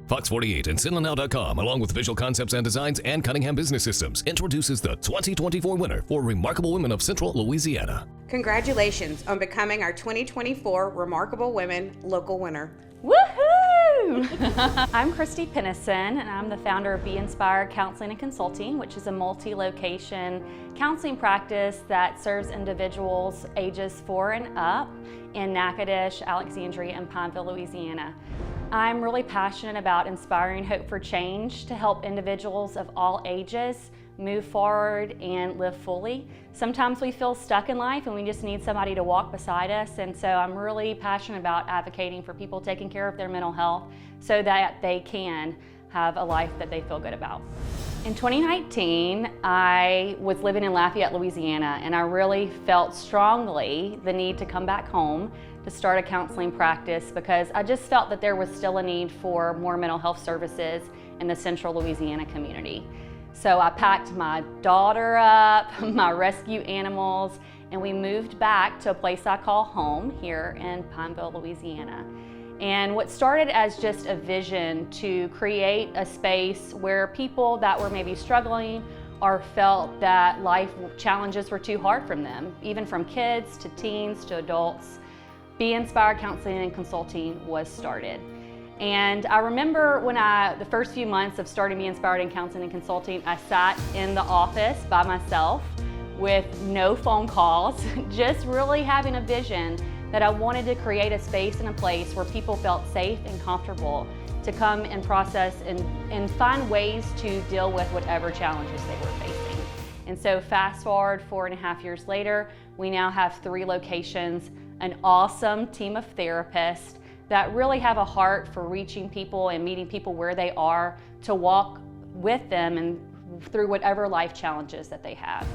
Fox 48 and CenLANow.com, along with Visual Concepts and Designs and Cunningham Business Systems, introduces the 2024 winner for Remarkable Women of Central Louisiana. Congratulations on becoming our 2024 Remarkable Women local winner. Woohoo! I'm Christy Pennison, and I'm the founder of Be Inspired Counseling and Consulting, which is a multi-location counseling practice that serves individuals ages 4 and up in Natchitoches, Alexandria, and Pineville, Louisiana. I'm really passionate about inspiring hope for change to help individuals of all ages move forward and live fully. Sometimes we feel stuck in life and we just need somebody to walk beside us, and so I'm really passionate about advocating for people taking care of their mental health so that they can have a life that they feel good about. In 2019, I was living in Lafayette, Louisiana, and I really felt strongly the need to come back home to start a counseling practice because I just felt that there was still a need for more mental health services in the central Louisiana community. So I packed my daughter up, my rescue animals, and we moved back to a place I call home here in Pineville, Louisiana. And what started as just a vision to create a space where people that were maybe struggling or felt that life challenges were too hard for them, even from kids to teens to adults, Be Inspired Counseling and Consulting was started. And I remember when the first few months of starting Be Inspired in Counseling and Consulting, I sat in the office by myself with no phone calls, just really having a vision that I wanted to create a space and a place where people felt safe and comfortable to come and process and find ways to deal with whatever challenges they were facing. And so fast forward 4.5 years later, we now have 3 locations, an awesome team of therapists that really have a heart for reaching people and meeting people where they are to walk with them and through whatever life challenges that they have.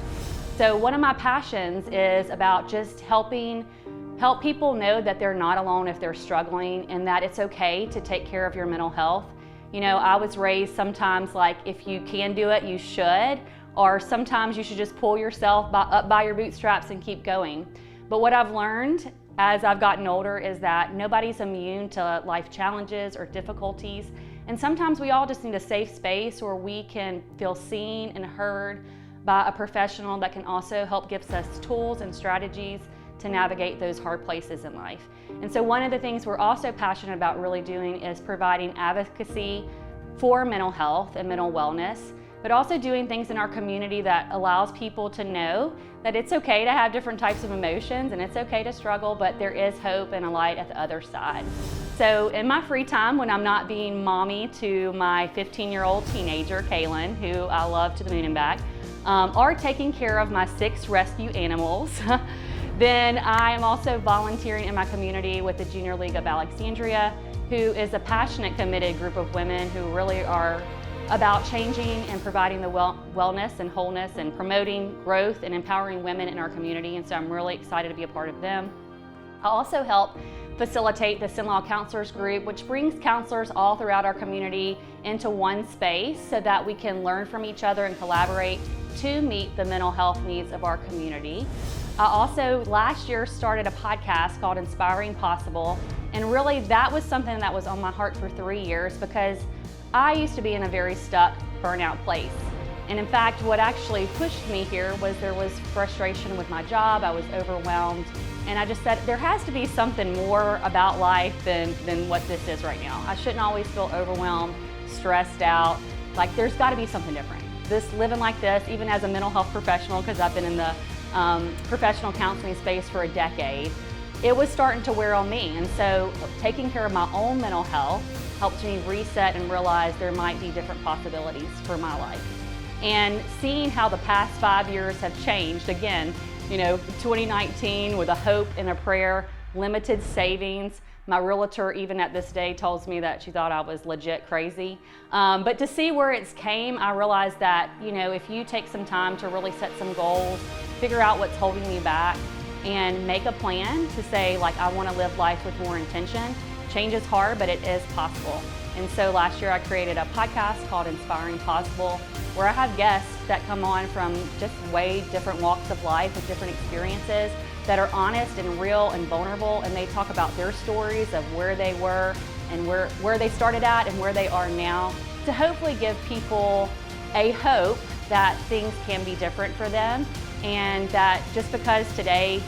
So one of my passions is about just help people know that they're not alone if they're struggling and that it's okay to take care of your mental health. You know, I was raised sometimes like if you can do it, you should, or sometimes you should just pull yourself up by your bootstraps and keep going. But what I've learned as I've gotten older is that nobody's immune to life challenges or difficulties, and sometimes we all just need a safe space where we can feel seen and heard by a professional that can also help give us tools and strategies to navigate those hard places in life. And so one of the things we're also passionate about really doing is providing advocacy for mental health and mental wellness, but also doing things in our community that allows people to know that it's okay to have different types of emotions and it's okay to struggle, but there is hope and a light at the other side. So in my free time, when I'm not being mommy to my 15-year-old teenager, Kaylin, who I love to the moon and back, or taking care of my 6 rescue animals, then I am also volunteering in my community with the Junior League of Alexandria, who is a passionate, committed group of women who really are about changing and providing the wellness and wholeness and promoting growth and empowering women in our community, and so I'm really excited to be a part of them. I also help facilitate the CenLAw Counselors Group, which brings counselors all throughout our community into one space so that we can learn from each other and collaborate to meet the mental health needs of our community. I also last year started a podcast called Inspiring Possible, and really that was something that was on my heart for 3 years because I used to be in a very stuck, burnout place. And in fact, what actually pushed me here was there was frustration with my job, I was overwhelmed, and I just said there has to be something more about life than what this is right now. I shouldn't always feel overwhelmed, stressed out, like there's gotta be something different. Living like this, even as a mental health professional, because I've been in the professional counseling space for a decade, it was starting to wear on me. And so taking care of my own mental health helped me reset and realize there might be different possibilities for my life. And seeing how the past 5 years have changed, again, you know, 2019 with a hope and a prayer, limited savings. My realtor, even at this day, tells me that she thought I was legit crazy. But to see where it's came, I realized that, you know, if you take some time to really set some goals, figure out what's holding me back, and make a plan to say, like, I want to live life with more intention. Change is hard, but it is possible. And so last year I created a podcast called Inspiring Possible, where I have guests that come on from just way different walks of life with different experiences that are honest and real and vulnerable, and they talk about their stories of where they were and where they started at and where they are now, to hopefully give people a hope that things can be different for them, and that just because today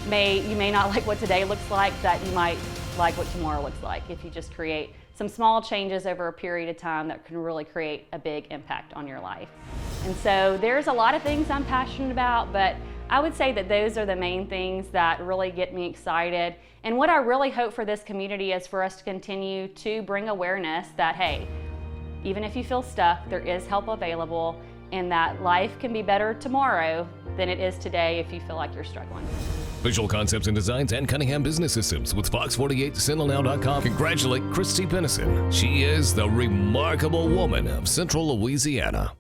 you may not like what today looks like, that you might like what tomorrow looks like if you just create some small changes over a period of time that can really create a big impact on your life. And so there's a lot of things I'm passionate about, but I would say that those are the main things that really get me excited. And what I really hope for this community is for us to continue to bring awareness that, hey, even if you feel stuck, there is help available, and that life can be better tomorrow than it is today if you feel like you're struggling. Visual Concepts and Designs and Cunningham Business Systems with Fox 48 CenLANow.com congratulate Christy Pennison. She is the remarkable woman of Central Louisiana.